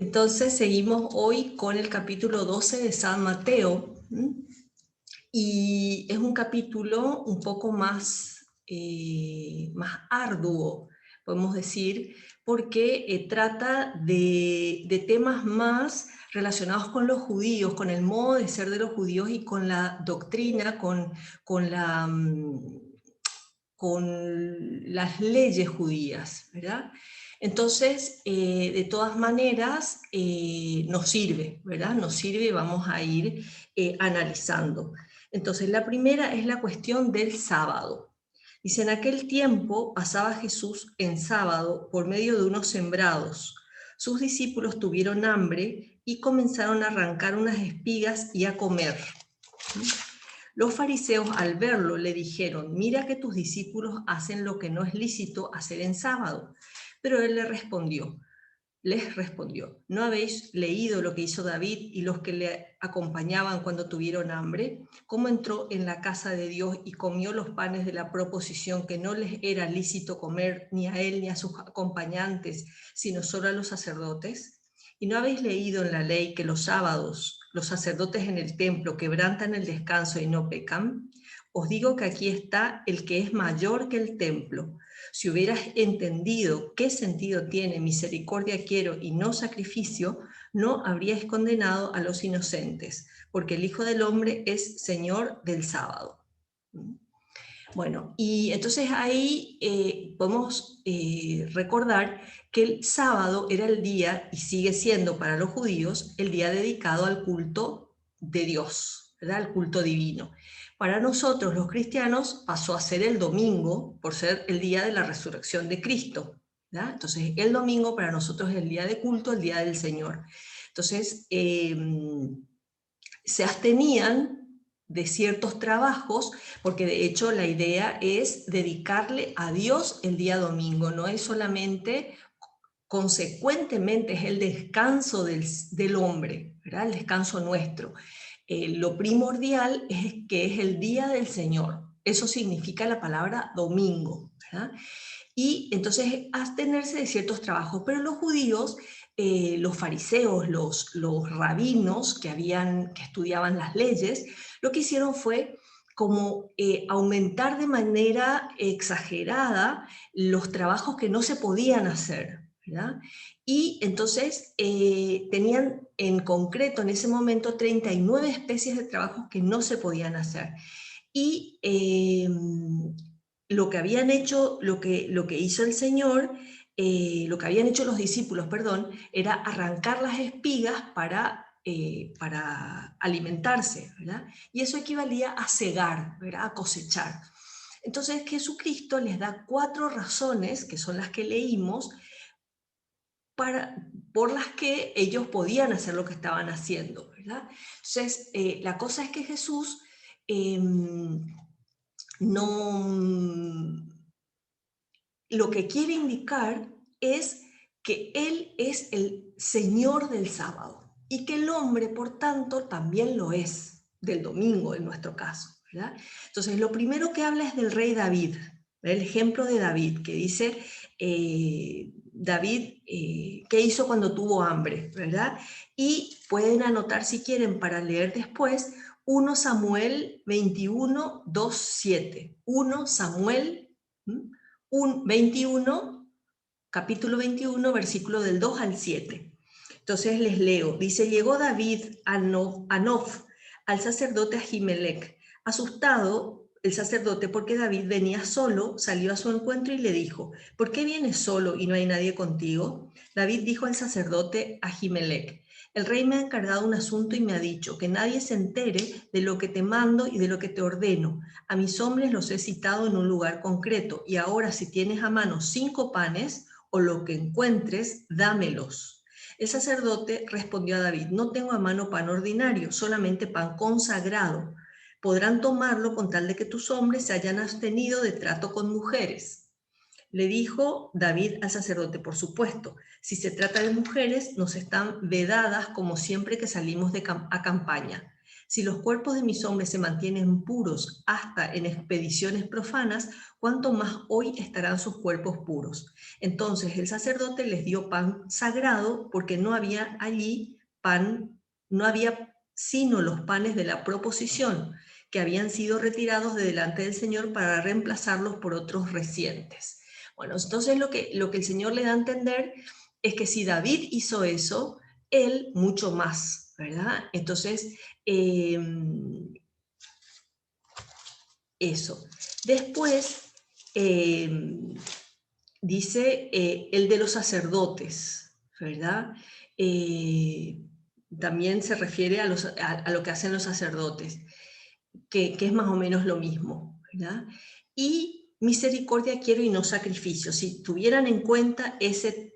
Entonces seguimos hoy con el capítulo 12 de San Mateo, y es un capítulo un poco más arduo, podemos decir, porque trata de temas más relacionados con los judíos, con el modo de ser de los judíos y con la doctrina, con con las leyes judías, ¿verdad? Entonces, de todas maneras, nos sirve, ¿verdad? Nos sirve y vamos a ir analizando. Entonces, la primera es la cuestión del sábado. Dice, en aquel tiempo pasaba Jesús en sábado por medio de unos sembrados. Sus discípulos tuvieron hambre y comenzaron a arrancar unas espigas y a comer. Los fariseos al verlo le dijeron, mira que tus discípulos hacen lo que no es lícito hacer en sábado. Pero él les respondió, ¿no habéis leído lo que hizo David y los que le acompañaban cuando tuvieron hambre? ¿Cómo entró en la casa de Dios y comió los panes de la proposición que no les era lícito comer ni a él ni a sus acompañantes, sino solo a los sacerdotes? ¿Y no habéis leído en la ley que los sábados los sacerdotes en el templo quebrantan el descanso y no pecan? Os digo que aquí está el que es mayor que el templo. Si hubieras entendido qué sentido tiene misericordia quiero y no sacrificio, no habríais condenado a los inocentes, porque el Hijo del Hombre es Señor del sábado. Bueno, y entonces ahí podemos recordar que el sábado era el día, y sigue siendo para los judíos, el día dedicado al culto de Dios, ¿verdad? Al culto divino. Para nosotros, los cristianos, pasó a ser el domingo por ser el día de la resurrección de Cristo, ¿verdad? Entonces, el domingo para nosotros es el día de culto, el día del Señor. Entonces, se abstenían de ciertos trabajos, porque de hecho la idea es dedicarle a Dios el día domingo, no es solamente, consecuentemente es el descanso del hombre, ¿verdad? El descanso nuestro. Lo primordial es que es el día del Señor, eso significa la palabra domingo, ¿verdad? Y entonces abstenerse de ciertos trabajos, pero los judíos, los fariseos, los rabinos que estudiaban las leyes, lo que hicieron fue como aumentar de manera exagerada los trabajos que no se podían hacer, ¿verdad? Y entonces tenían en concreto en ese momento 39 especies de trabajos que no se podían hacer. Y lo que habían hecho, lo que hizo el Señor, lo que habían hecho los discípulos, perdón, era arrancar las espigas para alimentarse, ¿verdad? Y eso equivalía a segar, ¿verdad? A cosechar. Entonces Jesucristo les da 4 razones, que son las que leímos, por las que ellos podían hacer lo que estaban haciendo, ¿verdad? Entonces, la cosa es que Jesús no, lo que quiere indicar es que Él es el Señor del sábado y que el hombre, por tanto, también lo es, del domingo en nuestro caso, ¿verdad? Entonces, lo primero que habla es del rey David, el ejemplo de David, que dice, David, ¿qué hizo cuando tuvo hambre? ¿Verdad? Y pueden anotar si quieren para leer después 1 Samuel 21, 2, 7. 1 Samuel 21, capítulo 21, versículo del 2 al 7. Entonces les leo, dice, llegó David a Nof, al sacerdote Ahimelech. Asustado el sacerdote porque David venía solo, salió a su encuentro y le dijo, ¿por qué vienes solo y no hay nadie contigo? David dijo al sacerdote Ahimelech, el rey me ha encargado un asunto y me ha dicho que nadie se entere de lo que te mando y de lo que te ordeno. A mis hombres los he citado en un lugar concreto y ahora si tienes a mano 5 panes o lo que encuentres, dámelos. El sacerdote respondió a David, no tengo a mano pan ordinario, solamente pan consagrado. Podrán tomarlo con tal de que tus hombres se hayan abstenido de trato con mujeres. Le dijo David al sacerdote, por supuesto, si se trata de mujeres, nos están vedadas como siempre que salimos a campaña. Si los cuerpos de mis hombres se mantienen puros hasta en expediciones profanas, ¿cuánto más hoy estarán sus cuerpos puros? Entonces el sacerdote les dio pan sagrado porque no había allí pan, no había sino los panes de la proposición, que habían sido retirados de delante del Señor para reemplazarlos por otros recientes. Bueno, entonces lo que el Señor le da a entender es que si David hizo eso, él mucho más, ¿verdad? Entonces, eso. Después, dice el de los sacerdotes, ¿verdad? También se refiere a lo que hacen los sacerdotes, que es más o menos lo mismo, ¿verdad? Y misericordia quiero y no sacrificio. Si tuvieran en cuenta ese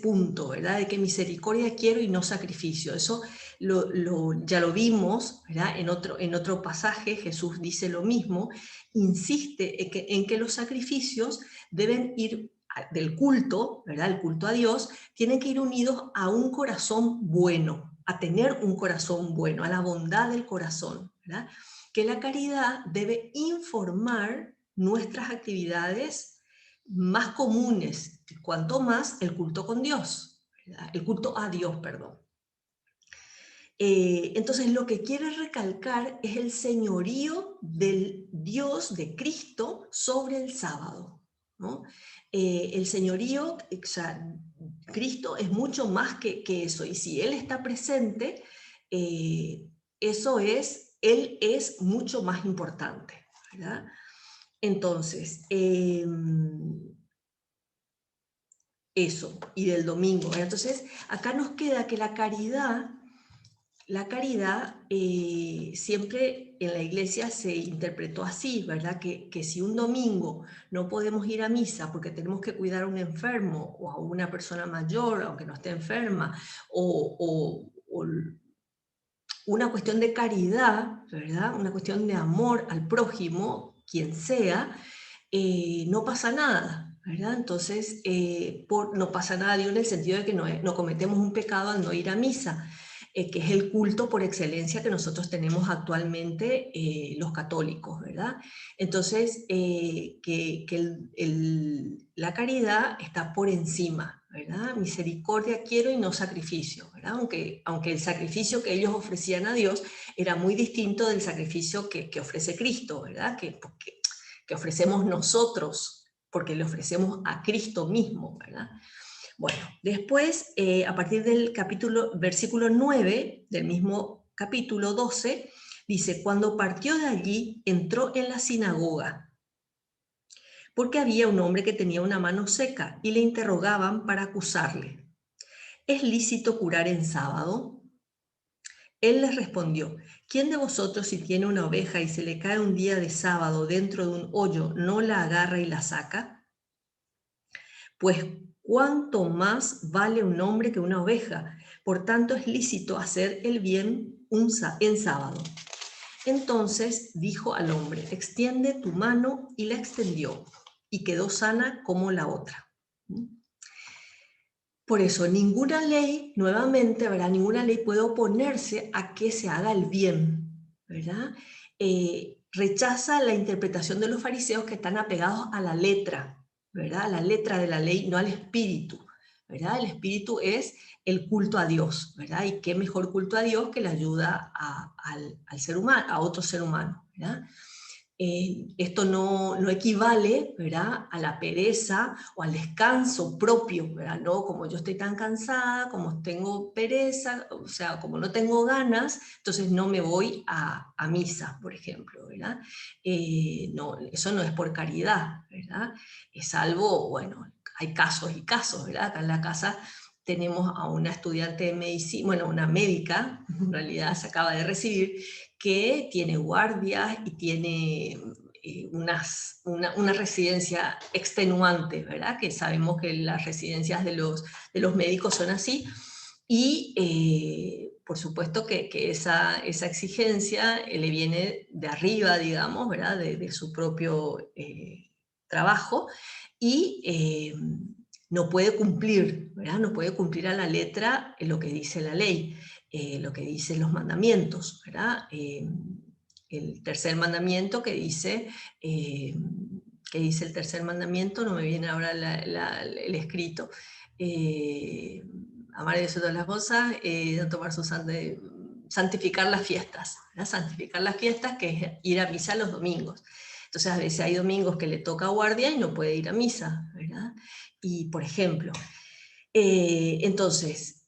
punto, ¿verdad? De que misericordia quiero y no sacrificio. Eso ya lo vimos, ¿verdad? En otro pasaje Jesús dice lo mismo, insiste en que los sacrificios deben ir del culto, ¿verdad? El culto a Dios, tienen que ir unidos a un corazón bueno, a tener un corazón bueno, a la bondad del corazón, ¿verdad? Que la caridad debe informar nuestras actividades más comunes, cuanto más el culto con Dios, ¿verdad? El culto a Dios, perdón. Entonces lo que quiere recalcar es el señorío del Dios, de Cristo, sobre el sábado, ¿no? El señorío, o sea, Cristo es mucho más que eso, y si Él está presente, eso es, Él es mucho más importante, ¿verdad? Entonces, eso, y del domingo. Entonces, acá nos queda que la caridad siempre en la iglesia se interpretó así, ¿verdad? Que si un domingo no podemos ir a misa porque tenemos que cuidar a un enfermo o a una persona mayor, aunque no esté enferma, o una cuestión de caridad, ¿verdad? Una cuestión de amor al prójimo, quien sea, no pasa nada, ¿verdad? Entonces, no pasa nada, digo, en el sentido de que no cometemos un pecado al no ir a misa, que es el culto por excelencia que nosotros tenemos actualmente los católicos, ¿verdad? Entonces, la caridad está por encima, ¿verdad? Misericordia quiero y no sacrificio, ¿verdad? Aunque el sacrificio que ellos ofrecían a Dios era muy distinto del sacrificio que ofrece Cristo, ¿verdad? Que ofrecemos nosotros, porque le ofrecemos a Cristo mismo, ¿verdad? Bueno, después, a partir del versículo 9 del mismo capítulo 12, dice, cuando partió de allí, entró en la sinagoga, porque había un hombre que tenía una mano seca y le interrogaban para acusarle. ¿Es lícito curar en sábado? Él les respondió, ¿quién de vosotros si tiene una oveja y se le cae un día de sábado dentro de un hoyo, no la agarra y la saca? Pues cuánto más vale un hombre que una oveja. Por tanto es lícito hacer el bien en sábado. Entonces dijo al hombre, extiende tu mano, y la extendió, y quedó sana como la otra. Por eso, ninguna ley, nuevamente, ¿verdad? Ninguna ley puede oponerse a que se haga el bien, ¿verdad? Rechaza la interpretación de los fariseos que están apegados a la letra, ¿verdad? A la letra de la ley, no al espíritu, ¿verdad? El espíritu es el culto a Dios, ¿verdad? Y qué mejor culto a Dios que la ayuda al ser humano, a otro ser humano, ¿verdad? Esto no equivale, ¿verdad?, a la pereza o al descanso propio, ¿verdad? No, como yo estoy tan cansada, como tengo pereza, o sea, como no tengo ganas, entonces no me voy a misa, por ejemplo, ¿verdad? No, eso no es por caridad, ¿verdad? Es algo, bueno, hay casos y casos, ¿verdad? Acá en la casa tenemos a una estudiante de medicina, bueno, una médica, en realidad se acaba de recibir, que tiene guardias y tiene una residencia extenuante, ¿verdad? Que sabemos que las residencias de los médicos son así, y por supuesto que esa exigencia le viene de arriba, digamos, ¿verdad? De su propio trabajo, y no puede cumplir, ¿verdad? No puede cumplir a la letra lo que dice la ley. lo que dicen los mandamientos, ¿verdad? El tercer mandamiento que dice el tercer mandamiento, no me viene ahora el escrito, amar a Dios sobre todas las cosas, no tomar santificar las fiestas, ¿verdad? Santificar las fiestas, que es ir a misa los domingos. Entonces a veces hay domingos que le toca guardia y no puede ir a misa, ¿verdad? Y por ejemplo, entonces,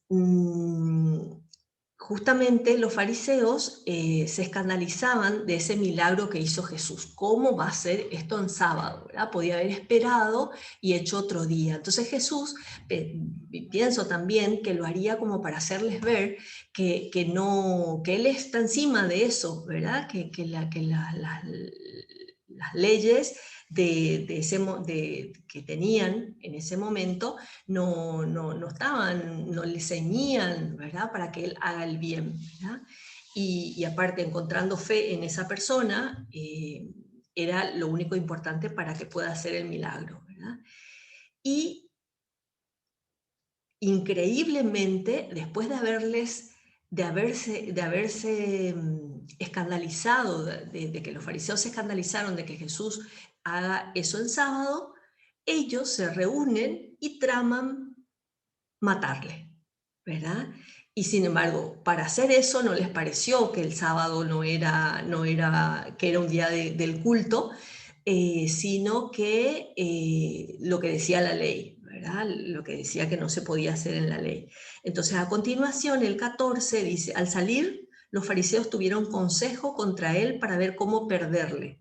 justamente los fariseos se escandalizaban de ese milagro que hizo Jesús. ¿Cómo va a ser esto en sábado? ¿Verdad? Podía haber esperado y hecho otro día. Entonces Jesús, pienso también que lo haría como para hacerles ver que Él está encima de eso, ¿verdad? Que las leyes que tenían en ese momento no le ceñían, ¿verdad? Para que él haga el bien, ¿verdad? Y aparte, encontrando fe en esa persona, era lo único importante para que pueda hacer el milagro, ¿verdad? Y increíblemente, después de haberse escandalizado, de que los fariseos se escandalizaron de que Jesús haga eso en sábado, ellos se reúnen y traman matarle, ¿verdad? Y sin embargo, para hacer eso no les pareció que el sábado que era un día del culto, sino que lo que decía la ley, ¿verdad? Lo que decía que no se podía hacer en la ley. Entonces, a continuación, el 14 dice, al salir, los fariseos tuvieron consejo contra él para ver cómo perderle.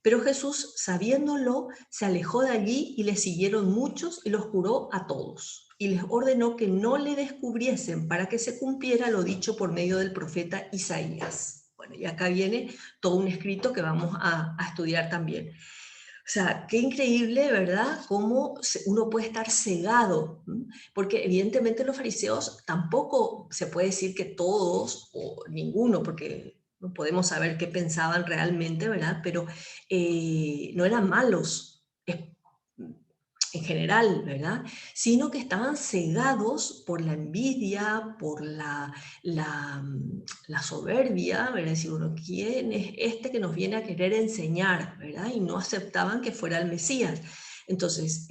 Pero Jesús, sabiéndolo, se alejó de allí y le siguieron muchos y los juró a todos. Y les ordenó que no le descubriesen para que se cumpliera lo dicho por medio del profeta Isaías. Bueno, y acá viene todo un escrito que vamos a estudiar también. O sea, qué increíble, ¿verdad? Cómo uno puede estar cegado, porque evidentemente los fariseos tampoco se puede decir que todos o ninguno, porque no podemos saber qué pensaban realmente, ¿verdad? Pero no eran malos en general, ¿verdad? Sino que estaban cegados por la envidia, por la soberbia, ¿verdad? Decir, bueno, ¿quién es este que nos viene a querer enseñar, ¿verdad? Y no aceptaban que fuera el Mesías. Entonces,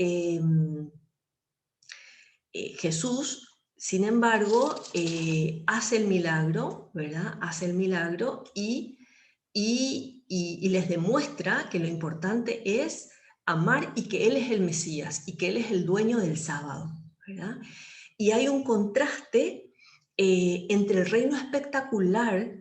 Jesús, sin embargo, hace el milagro, ¿verdad? Hace el milagro y les demuestra que lo importante es amar y que Él es el Mesías y que Él es el dueño del sábado, ¿verdad? Y hay un contraste entre el reino espectacular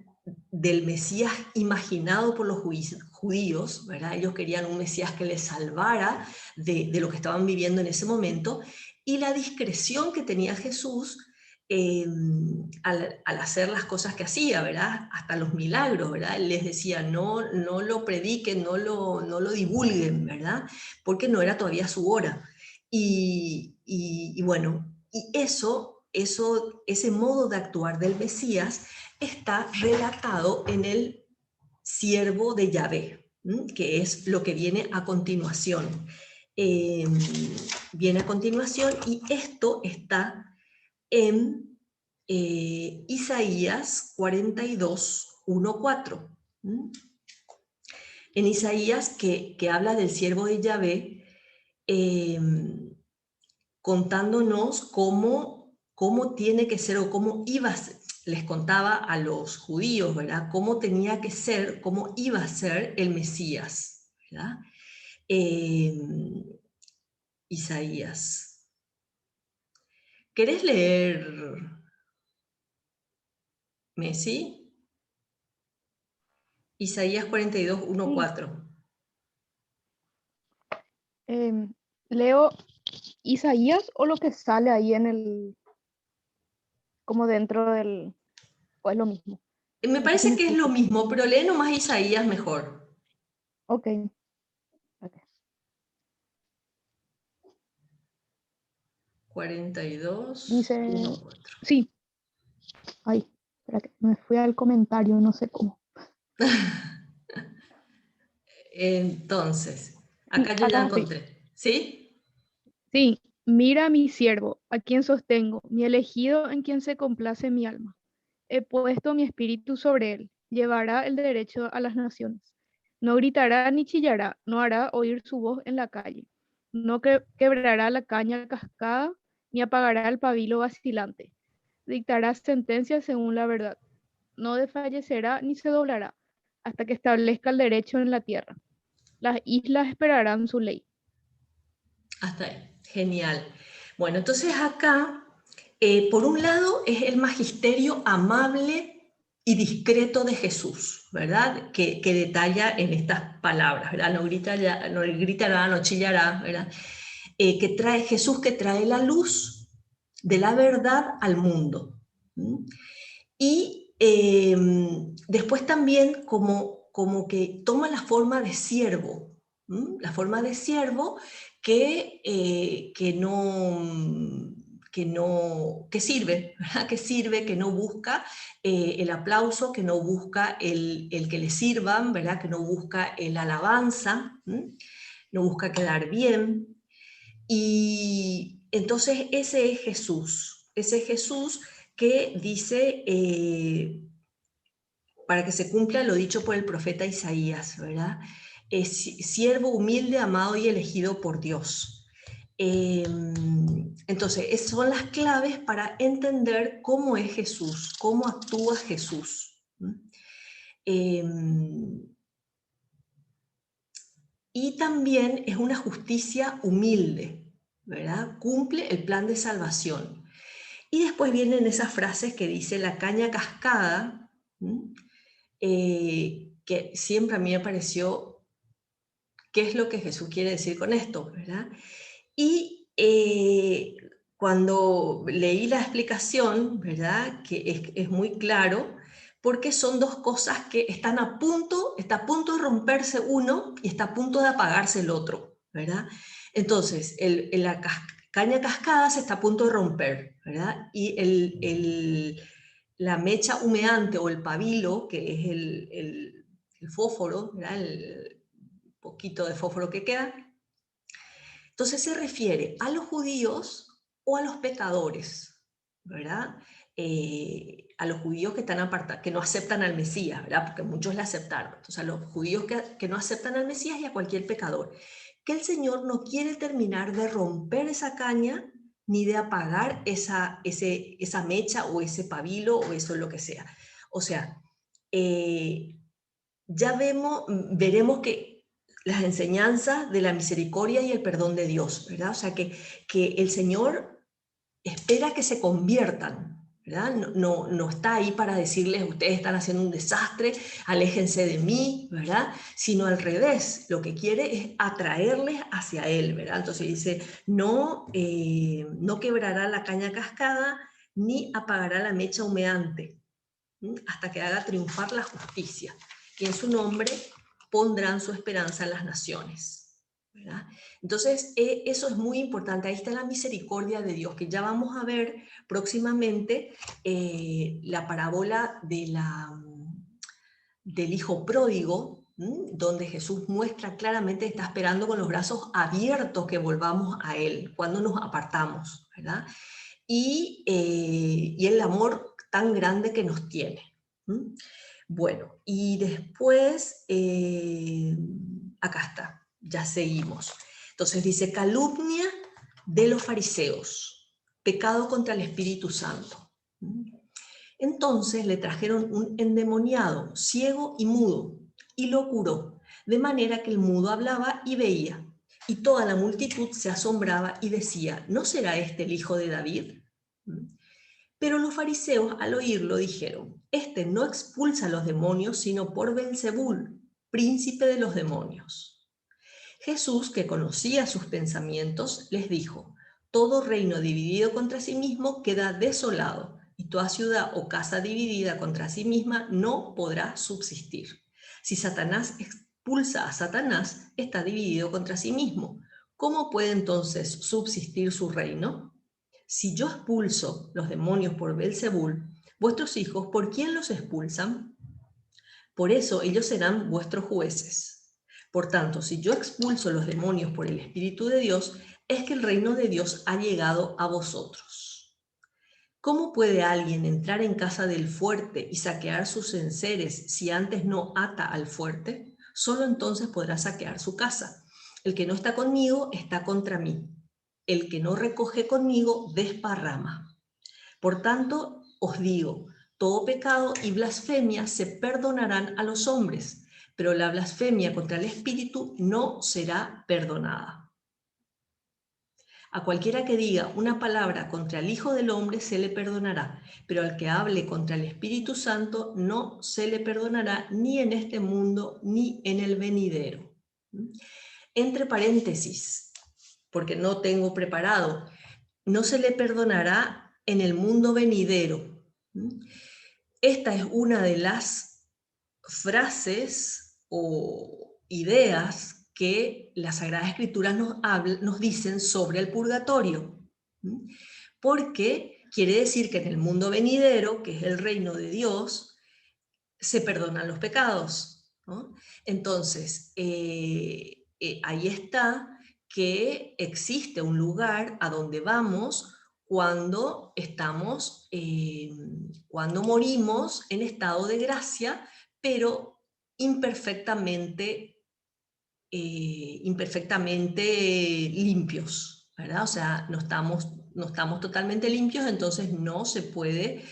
del Mesías imaginado por los judíos, ¿verdad? Ellos querían un Mesías que les salvara de lo que estaban viviendo en ese momento, y la discreción que tenía Jesús al hacer las cosas que hacía, ¿verdad? Hasta los milagros, ¿verdad? Él les decía, no lo prediquen, no lo divulguen, ¿verdad? Porque no era todavía su hora. Y bueno, y ese modo de actuar del Mesías está relatado en el siervo de Yahvé, que es lo que viene a continuación. Viene a continuación y esto está en Isaías 42, 1, 4. En Isaías que habla del siervo de Yahvé, contándonos cómo tiene que ser o cómo iba a ser. Les contaba a los judíos, ¿verdad? Cómo tenía que ser, cómo iba a ser el Mesías, ¿verdad? Isaías. ¿Querés leer, Messi? Isaías 42, 1, Sí. 4. Leo Isaías o lo que sale ahí en el, como dentro del, o es lo mismo. Me No sé si parece me que es lo explico. mismo, pero lee nomás Isaías mejor. Ok. 42, Dice, 1, 4. sí, ay, espera que me fui al comentario, no sé cómo. Entonces, Sí, acá yo ya acá estoy. encontré. ¿Sí? Sí, mira a mi siervo, a quien sostengo, mi elegido en quien se complace mi alma. He puesto mi espíritu sobre él. Llevará el derecho a las naciones. No gritará ni chillará, no hará oír su voz en la calle. No quebrará la caña cascada, ni apagará el pabilo vacilante. Dictará sentencias según la verdad. No desfallecerá ni se doblará, hasta que establezca el derecho en la tierra. Las islas esperarán su ley. Hasta ahí. Genial. Bueno, entonces acá, por un lado, es el magisterio amable y discreto de Jesús, ¿verdad? Que detalla en estas palabras, ¿verdad? No gritará, no chillará, ¿verdad? Que trae Jesús, que trae la luz de la verdad al mundo. ¿Mm? Y después también como que toma la forma de siervo, la forma de siervo que sirve, ¿verdad? Que sirve, que no busca el aplauso, que no busca el que le sirvan, ¿verdad? Que no busca el alabanza, no busca quedar bien. Y entonces ese es Jesús que dice, para que se cumpla lo dicho por el profeta Isaías, ¿verdad? Siervo humilde, amado y elegido por Dios. Entonces, esas son las claves para entender cómo es Jesús, cómo actúa Jesús. Y también es una justicia humilde, ¿verdad? Cumple el plan de salvación. Y después vienen esas frases que dice la caña cascada, que siempre a mí me pareció, ¿qué es lo que Jesús quiere decir con esto? ¿Verdad? Y cuando leí la explicación, ¿verdad? Que es muy claro, porque son dos cosas que están está a punto de romperse uno y está a punto de apagarse el otro, ¿verdad? Entonces, la caña cascada se está a punto de romper, ¿verdad? Y la mecha humeante o el pabilo, que es el fósforo, ¿verdad? El poquito de fósforo que queda. Entonces se refiere a los judíos o a los pecadores, ¿verdad? A los judíos que, que no aceptan al Mesías, ¿verdad? Porque muchos le aceptaron. Entonces a los judíos que no aceptan al Mesías y a cualquier pecador. Que el Señor no quiere terminar de romper esa caña ni de apagar esa mecha o ese pabilo o eso lo que sea. O sea, ya veremos que las enseñanzas de la misericordia y el perdón de Dios, ¿verdad? O sea, que el Señor espera que se conviertan, ¿verdad? No está ahí para decirles, ustedes están haciendo un desastre, aléjense de mí, ¿verdad? Sino al revés, lo que quiere es atraerles hacia Él, ¿verdad? Entonces dice, no quebrará la caña cascada, ni apagará la mecha humeante, hasta que haga triunfar la justicia. Y en su nombre pondrán su esperanza en las naciones, ¿verdad? Entonces, eso es muy importante. Ahí está la misericordia de Dios, que ya vamos a ver próximamente la parábola del hijo pródigo, donde Jesús muestra claramente que está esperando con los brazos abiertos que volvamos a Él cuando nos apartamos, ¿verdad? Y el amor tan grande que nos tiene. Bueno, y después, acá está, ya seguimos. Entonces dice, calumnia de los fariseos, pecado contra el Espíritu Santo. Entonces le trajeron un endemoniado, ciego y mudo, y lo curó, de manera que el mudo hablaba y veía. Y toda la multitud se asombraba y decía, ¿no será este el hijo de David? Pero los fariseos al oírlo dijeron, este no expulsa a los demonios, sino por Belzebul, príncipe de los demonios. Jesús, que conocía sus pensamientos, les dijo, todo reino dividido contra sí mismo queda desolado, y toda ciudad o casa dividida contra sí misma no podrá subsistir. Si Satanás expulsa a Satanás, está dividido contra sí mismo. ¿Cómo puede entonces subsistir su reino? Si yo expulso los demonios por Belzebul, vuestros hijos, ¿por quién los expulsan? Por eso ellos serán vuestros jueces. Por tanto, si yo expulso los demonios por el Espíritu de Dios, es que el reino de Dios ha llegado a vosotros. ¿Cómo puede alguien entrar en casa del fuerte y saquear sus enseres si antes no ata al fuerte? Solo entonces podrá saquear su casa. El que no está conmigo está contra mí. El que no recoge conmigo desparrama. Por tanto, os digo, todo pecado y blasfemia se perdonarán a los hombres, pero la blasfemia contra el Espíritu no será perdonada. A cualquiera que diga una palabra contra el Hijo del Hombre se le perdonará, pero al que hable contra el Espíritu Santo no se le perdonará ni en este mundo ni en el venidero. Entre paréntesis, porque no tengo preparado, no se le perdonará en el mundo venidero. Esta es una de las frases o ideas que las Sagradas Escrituras nos dicen sobre el purgatorio, porque quiere decir que en el mundo venidero, que es el reino de Dios, se perdonan los pecados, ¿no? Entonces, ahí está que existe un lugar a donde vamos cuando cuando morimos en estado de gracia, pero imperfectamente, imperfectamente limpios, ¿verdad? O sea, no estamos totalmente limpios, entonces no se puede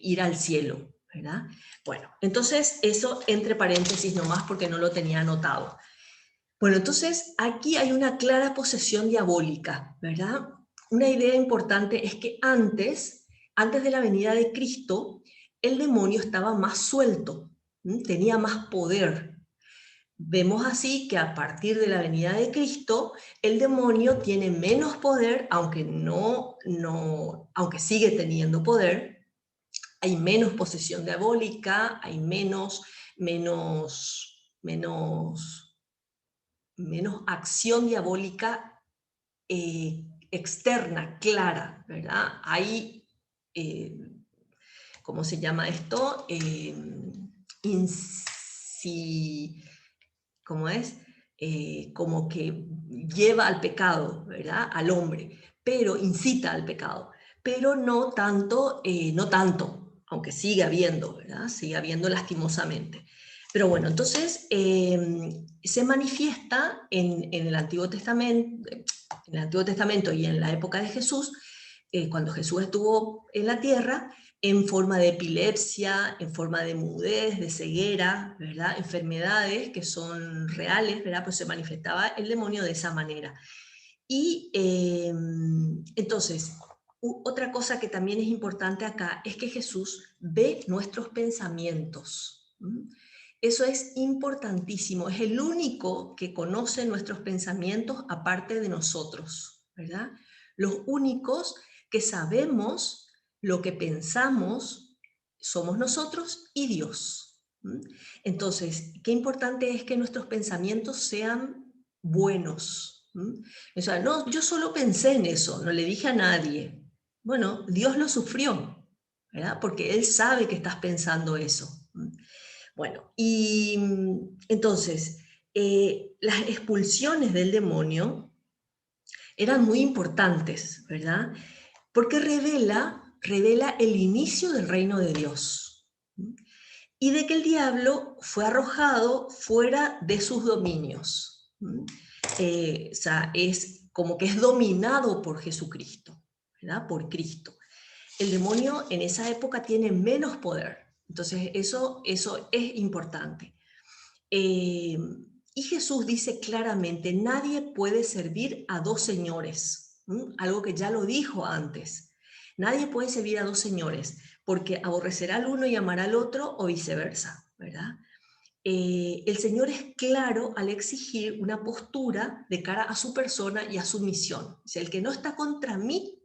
ir al cielo, ¿verdad? Bueno, entonces eso entre paréntesis nomás porque no lo tenía anotado. Bueno, entonces aquí hay una clara posesión diabólica, ¿verdad? Una idea importante es que antes de la venida de Cristo, el demonio estaba más suelto, tenía más poder. Vemos así que a partir de la venida de Cristo, el demonio tiene menos poder, aunque sigue teniendo poder, hay menos posesión diabólica, hay menos acción diabólica externa, clara, ¿verdad? Hay, ¿cómo se llama esto? ¿Cómo es? Como que lleva al pecado, ¿verdad? Al hombre, pero incita al pecado, pero no tanto, aunque sigue habiendo, ¿verdad? Sigue habiendo lastimosamente. Pero bueno, entonces se manifiesta en el Antiguo Testamento y en la época de Jesús, cuando Jesús estuvo en la tierra, en forma de epilepsia, en forma de mudez, de ceguera, ¿verdad? Enfermedades que son reales, ¿verdad? Pues se manifestaba el demonio de esa manera. Y entonces, otra cosa que también es importante acá es que Jesús ve nuestros pensamientos. Eso es importantísimo, es el único que conoce nuestros pensamientos aparte de nosotros, ¿verdad? Los únicos que sabemos lo que pensamos somos nosotros y Dios. Entonces, qué importante es que nuestros pensamientos sean buenos. O sea, no, yo solo pensé en eso, no le dije a nadie. Bueno, Dios lo sufrió, ¿verdad? Porque Él sabe que estás pensando eso. Bueno, y entonces, las expulsiones del demonio eran muy importantes, ¿verdad? Porque revela el inicio del reino de Dios y de que el diablo fue arrojado fuera de sus dominios. O sea, es como que es dominado por Jesucristo, ¿verdad? Por Cristo. El demonio en esa época tiene menos poder, entonces eso es importante. Y Jesús dice claramente, nadie puede servir a dos señores, algo que ya lo dijo antes. Nadie puede servir a dos señores, porque aborrecerá al uno y amará al otro o viceversa, ¿verdad? El Señor es claro al exigir una postura de cara a su persona y a su misión. O sea, el que no está contra mí,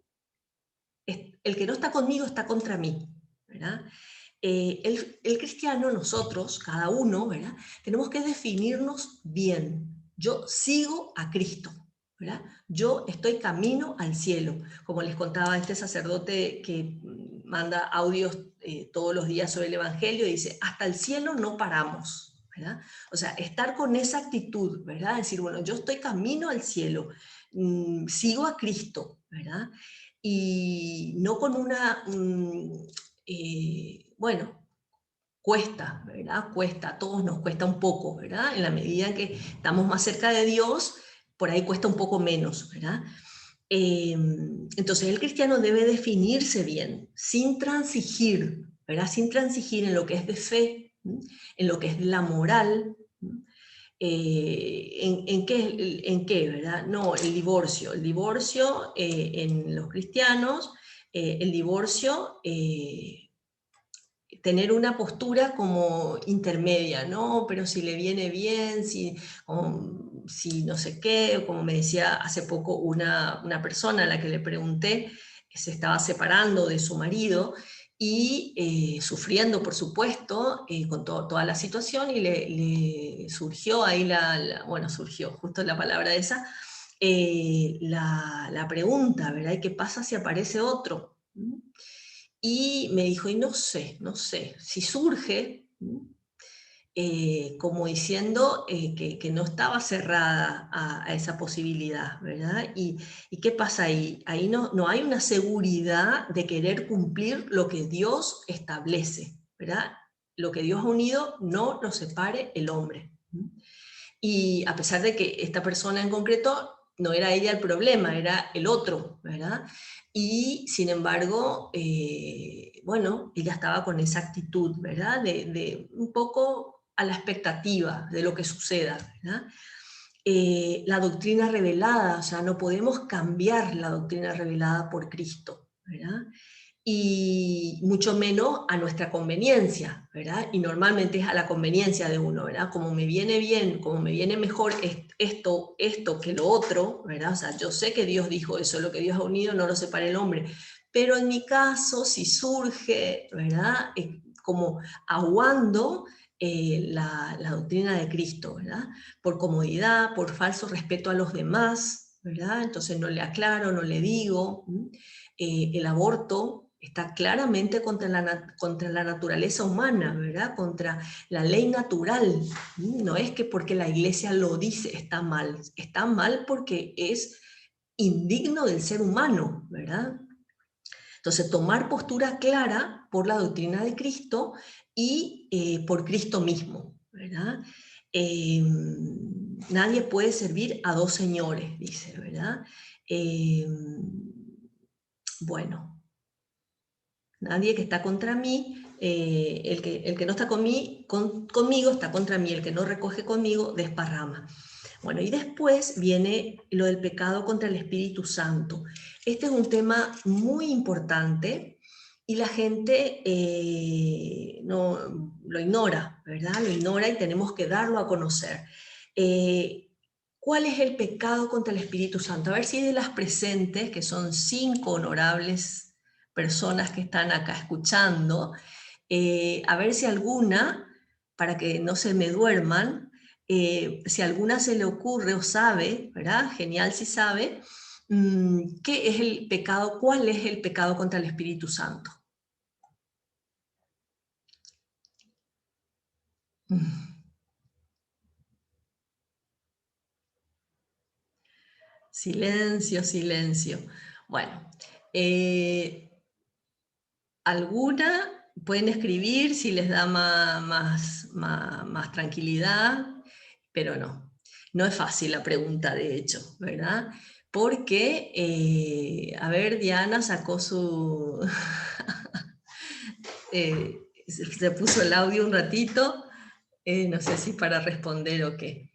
el que no está conmigo está contra mí, ¿verdad? El cristiano, nosotros, cada uno, ¿verdad? Tenemos que definirnos bien. Yo sigo a Cristo, ¿verdad? Yo estoy camino al cielo. Como les contaba este sacerdote que manda audios todos los días sobre el Evangelio, dice, hasta el cielo no paramos, ¿verdad? O sea, estar con esa actitud, ¿verdad? Decir, bueno, yo estoy camino al cielo, sigo a Cristo, ¿verdad? y no con una, bueno, cuesta, ¿verdad? Cuesta, a todos nos cuesta un poco, ¿verdad? En la medida en que estamos más cerca de Dios, por ahí cuesta un poco menos, ¿verdad? Entonces el cristiano debe definirse bien, sin transigir, ¿verdad? Sin transigir en lo que es de fe, en lo que es la moral, en qué, ¿verdad? No, el divorcio en los cristianos, el divorcio, tener una postura como intermedia, ¿no? Pero si le viene bien, si no sé qué, como me decía hace poco una persona a la que le pregunté, que se estaba separando de su marido y sufriendo, por supuesto, con toda la situación, y le surgió ahí bueno, surgió justo la palabra esa, la pregunta, ¿verdad? ¿Y qué pasa si aparece otro? Y me dijo, y no sé, si surge, como diciendo que no estaba cerrada a esa posibilidad, ¿verdad? ¿Y qué pasa ahí? Ahí no hay una seguridad de querer cumplir lo que Dios establece, ¿verdad? Lo que Dios ha unido no lo separe el hombre. Y a pesar de que esta persona en concreto no era ella el problema, era el otro, ¿verdad? Y sin embargo, bueno, ella estaba con esa actitud, ¿verdad? De un poco a la expectativa de lo que suceda, ¿verdad? La doctrina revelada, o sea, no podemos cambiar la doctrina revelada por Cristo, ¿verdad? Y mucho menos a nuestra conveniencia, ¿verdad? Y normalmente es a la conveniencia de uno, ¿verdad? Como me viene bien, como me viene mejor esto que lo otro, ¿verdad? O sea, yo sé que Dios dijo eso, lo que Dios ha unido no lo separa el hombre, pero en mi caso, si surge, ¿verdad? Como aguando la doctrina de Cristo, ¿verdad? Por comodidad, por falso respeto a los demás, ¿verdad? Entonces no le aclaro, no le digo. El aborto está claramente contra la naturaleza humana, ¿verdad? Contra la ley natural. No es que porque la iglesia lo dice está mal porque es indigno del ser humano, ¿verdad? Entonces, tomar postura clara por la doctrina de Cristo y por Cristo mismo, ¿verdad? Eh, Nadie puede servir a dos señores, dice, ¿verdad? Eh, bueno, nadie que está contra mí, el que no está conmigo está contra mí, el que no recoge conmigo desparrama. Bueno, y después viene lo del pecado contra el Espíritu Santo. Este es un tema muy importante y la gente no, lo ignora, ¿verdad? Lo ignora y tenemos que darlo a conocer. ¿Cuál es el pecado contra el Espíritu Santo? A ver si de las presentes, que son 5 honorables personas que están acá escuchando, a ver si alguna, para que no se me duerman, si alguna se le ocurre o sabe, ¿verdad? Genial si sabe, ¿qué es el pecado? ¿Cuál es el pecado contra el Espíritu Santo? Silencio, silencio. Bueno, eh, alguna pueden escribir si les da más tranquilidad, pero no. No es fácil la pregunta, de hecho, ¿verdad? Porque, a ver, Diana sacó su... se puso el audio un ratito, no sé si para responder o qué.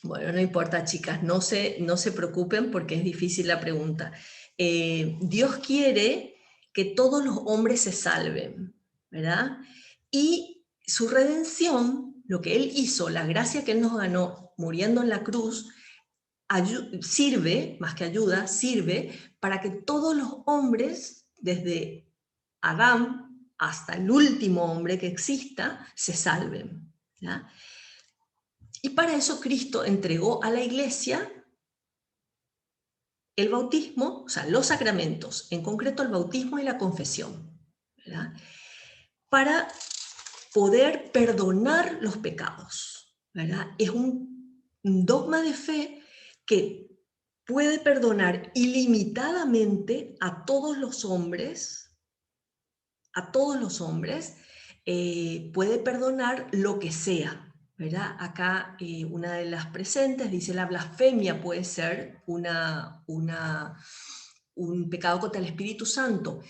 Bueno, no importa, chicas, no se preocupen porque es difícil la pregunta. Dios quiere que todos los hombres se salven, ¿verdad? Y su redención, lo que Él hizo, la gracia que Él nos ganó muriendo en la cruz, sirve, más que ayuda, sirve para que todos los hombres, desde Adán hasta el último hombre que exista, se salven, ¿verdad? Y para eso Cristo entregó a la iglesia el bautismo, o sea, los sacramentos, en concreto el bautismo y la confesión, ¿verdad? Para poder perdonar los pecados, ¿verdad? Es un dogma de fe que puede perdonar ilimitadamente a todos los hombres, puede perdonar lo que sea, ¿verdad? Acá una de las presentes dice: la blasfemia puede ser un pecado contra el Espíritu Santo.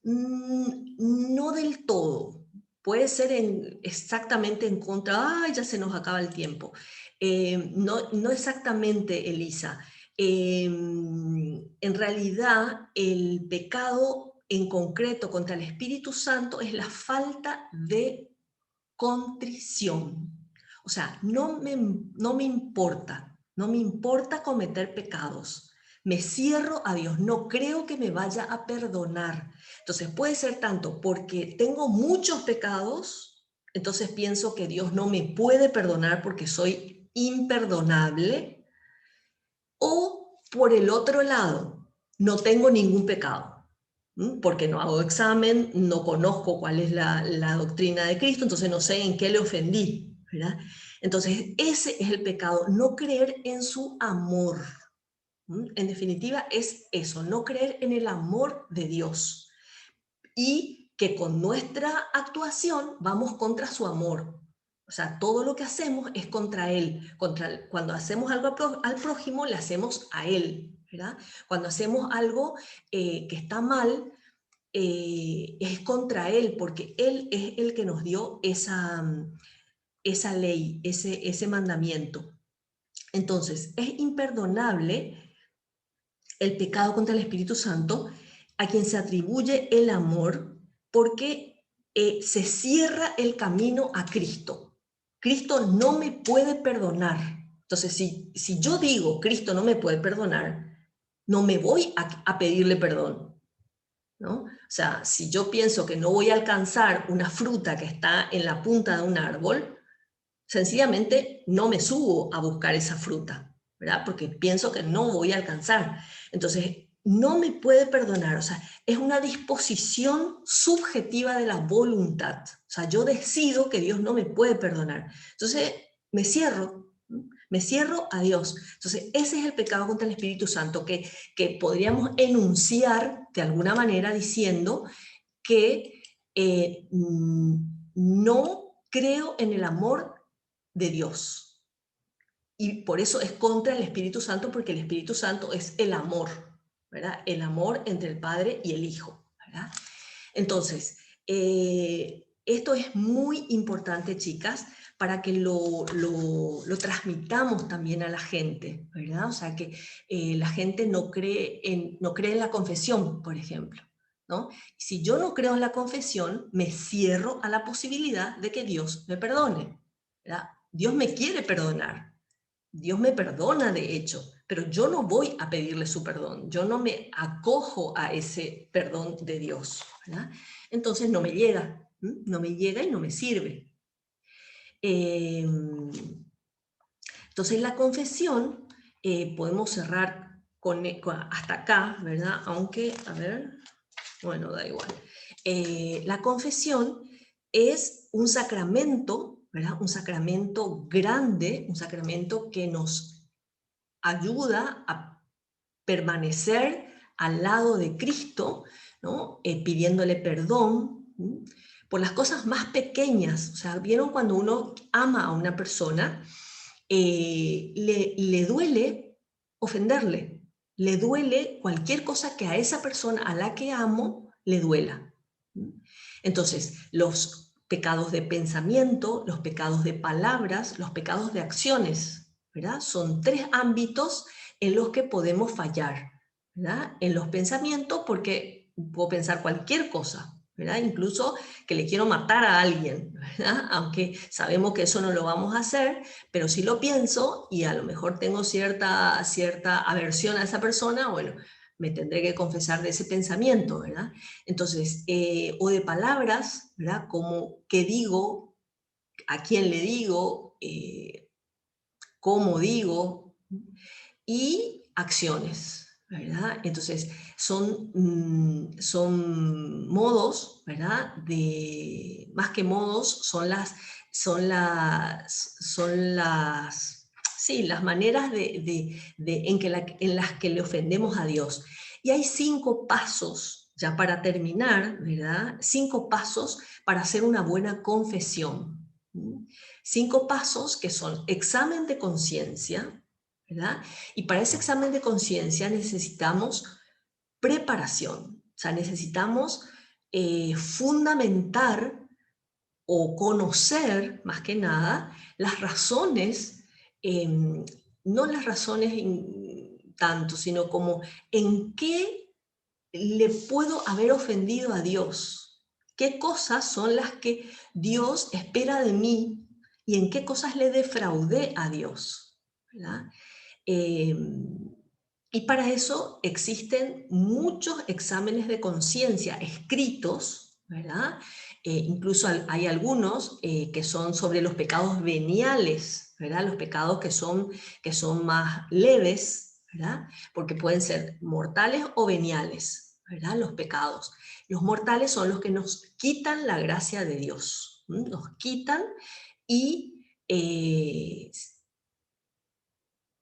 No del todo. Puede ser exactamente en contra. ¡Ay, ya se nos acaba el tiempo! No exactamente, Elisa. En realidad, el pecado en concreto contra el Espíritu Santo es la falta de contrición. O sea, no me importa cometer pecados. Me cierro a Dios, no creo que me vaya a perdonar. Entonces puede ser tanto porque tengo muchos pecados, entonces pienso que Dios no me puede perdonar porque soy imperdonable, o por el otro lado, no tengo ningún pecado, porque no hago examen, no conozco cuál es la doctrina de Cristo, entonces no sé en qué le ofendí, ¿verdad? Entonces ese es el pecado, no creer en su amor. En definitiva es eso, no creer en el amor de Dios y que con nuestra actuación vamos contra su amor. O sea, todo lo que hacemos es contra Él. Cuando hacemos algo al prójimo, le hacemos a Él, ¿verdad? Cuando hacemos algo que está mal, es contra Él, porque Él es el que nos dio esa ley, ese mandamiento. Entonces, es imperdonable el pecado contra el Espíritu Santo a quien se atribuye el amor, porque se cierra el camino a Cristo. Cristo no me puede perdonar. Entonces, si yo digo Cristo no me puede perdonar, no me voy a pedirle perdón, ¿no? O sea, si yo pienso que no voy a alcanzar una fruta que está en la punta de un árbol, sencillamente no me subo a buscar esa fruta, ¿verdad? Porque pienso que no voy a alcanzar. Entonces, no me puede perdonar, o sea, es una disposición subjetiva de la voluntad. O sea, yo decido que Dios no me puede perdonar. Entonces, me cierro a Dios. Entonces, ese es el pecado contra el Espíritu Santo que podríamos enunciar de alguna manera diciendo que no creo en el amor de Dios. Y por eso es contra el Espíritu Santo, porque el Espíritu Santo es el amor, ¿verdad? El amor entre el Padre y el Hijo, ¿verdad? Entonces, esto es muy importante, chicas, para que lo transmitamos también a la gente, ¿verdad? O sea, que la gente no cree en la confesión, por ejemplo, ¿no? Si yo no creo en la confesión, me cierro a la posibilidad de que Dios me perdone, ¿verdad? Dios me quiere perdonar, Dios me perdona de hecho, pero yo no voy a pedirle su perdón, yo no me acojo a ese perdón de Dios, ¿verdad? Entonces no me llega y no me sirve. Entonces la confesión, podemos cerrar hasta acá, ¿verdad? Aunque, a ver, bueno, da igual. La confesión es un sacramento, ¿verdad? Un sacramento grande, un sacramento que nos ayuda a permanecer al lado de Cristo, ¿no? Pidiéndole perdón por las cosas más pequeñas. O sea, ¿vieron cuando uno ama a una persona? Le duele ofenderle, le duele cualquier cosa que a esa persona a la que amo le duela. Entonces, los pecados de pensamiento, los pecados de palabras, los pecados de acciones, ¿verdad? Son tres ámbitos en los que podemos fallar, ¿verdad? En los pensamientos, porque puedo pensar cualquier cosa, ¿verdad? Incluso que le quiero matar a alguien, ¿verdad? Aunque sabemos que eso no lo vamos a hacer, pero si lo pienso y a lo mejor tengo cierta aversión a esa persona, bueno, me tendré que confesar de ese pensamiento, ¿verdad? Entonces, o de palabras, ¿verdad? Como qué digo, a quién le digo, cómo digo, y acciones, ¿verdad? Entonces, son modos, ¿verdad? Más que modos, son las sí, las maneras en las que le ofendemos a Dios. Y hay 5 pasos, ya para terminar, ¿verdad? 5 pasos para hacer una buena confesión. 5 pasos que son examen de conciencia, ¿verdad? Y para ese examen de conciencia necesitamos preparación, o sea, necesitamos fundamentar o conocer, más que nada, las razones, no las razones tanto, sino como en qué le puedo haber ofendido a Dios, qué cosas son las que Dios espera de mí y en qué cosas le defraudé a Dios, ¿verdad? Y para eso existen muchos exámenes de conciencia escritos, ¿verdad? Incluso hay algunos que son sobre los pecados veniales, ¿verdad? Los pecados que son más leves, ¿verdad? Porque pueden ser mortales o veniales, ¿verdad? Los pecados. Los mortales son los que nos quitan la gracia de Dios, ¿m? Nos quitan y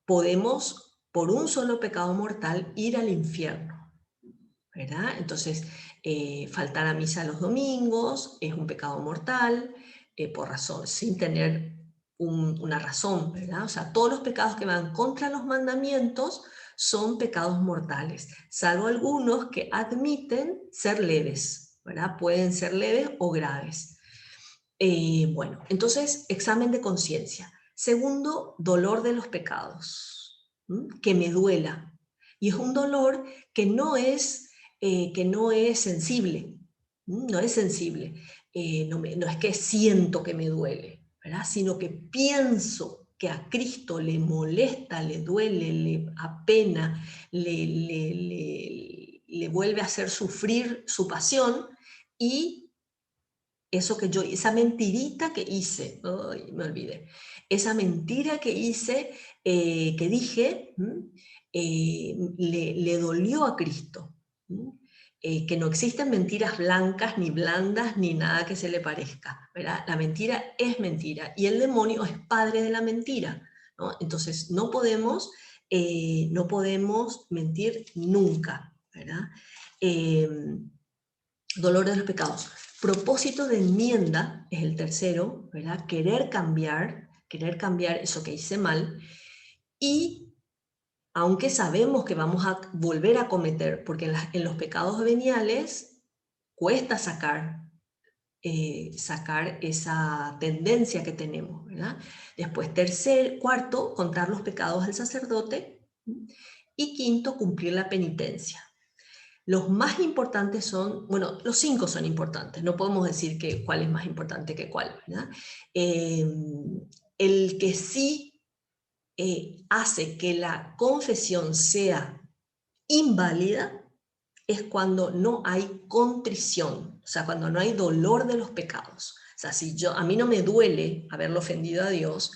podemos, por un solo pecado mortal, ir al infierno, ¿verdad? Entonces, faltar a misa los domingos es un pecado mortal, por razón, sin tener una razón, ¿verdad? O sea, todos los pecados que van contra los mandamientos son pecados mortales, salvo algunos que admiten ser leves, ¿verdad? Pueden ser leves o graves. Bueno, entonces, examen de conciencia. Segundo, dolor de los pecados, que me duela. Y es un dolor que no es sensible, no es sensible. No es que siento que me duele, ¿verdad? Sino que pienso que a Cristo le molesta, le duele, le apena, le vuelve a hacer sufrir su pasión y eso que yo, esa mentirita que hice, ay, me olvidé, esa mentira que hice, que dije, le dolió a Cristo. Que no existen mentiras blancas, ni blandas, ni nada que se le parezca, ¿verdad? La mentira es mentira y el demonio es padre de la mentira, ¿no? Entonces no podemos mentir nunca, ¿verdad? Dolor de los pecados. Propósito de enmienda es el tercero, ¿verdad? Querer cambiar eso que hice mal. Y aunque sabemos que vamos a volver a cometer, porque en los pecados veniales cuesta sacar esa tendencia que tenemos, ¿verdad? Después, cuarto, contar los pecados al sacerdote. Y quinto, cumplir la penitencia. Los más importantes son, bueno, los 5 son importantes, no podemos decir cuál es más importante que cuál, ¿verdad? El que sí hace que la confesión sea inválida es cuando no hay contrición, o sea, cuando no hay dolor de los pecados. O sea, si a mí no me duele haberlo ofendido a Dios,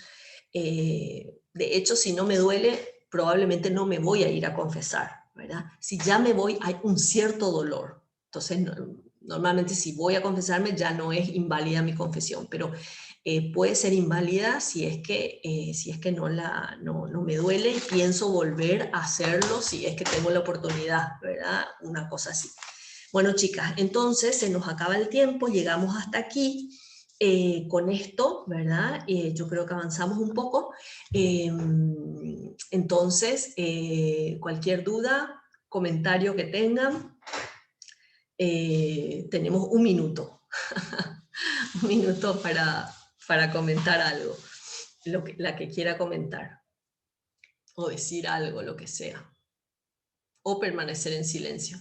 de hecho, si no me duele, probablemente no me voy a ir a confesar, ¿verdad? Si ya me voy, hay un cierto dolor. Entonces, normalmente si voy a confesarme ya no es inválida mi confesión, pero puede ser inválida si es que no me duele y pienso volver a hacerlo si es que tengo la oportunidad, ¿verdad? Una cosa así. Bueno, chicas, entonces se nos acaba el tiempo, llegamos hasta aquí. Con esto, ¿verdad? Yo creo que avanzamos un poco. Entonces, cualquier duda, comentario que tengan, tenemos un minuto. Un minuto para comentar algo, la que quiera comentar, o decir algo, lo que sea, o permanecer en silencio.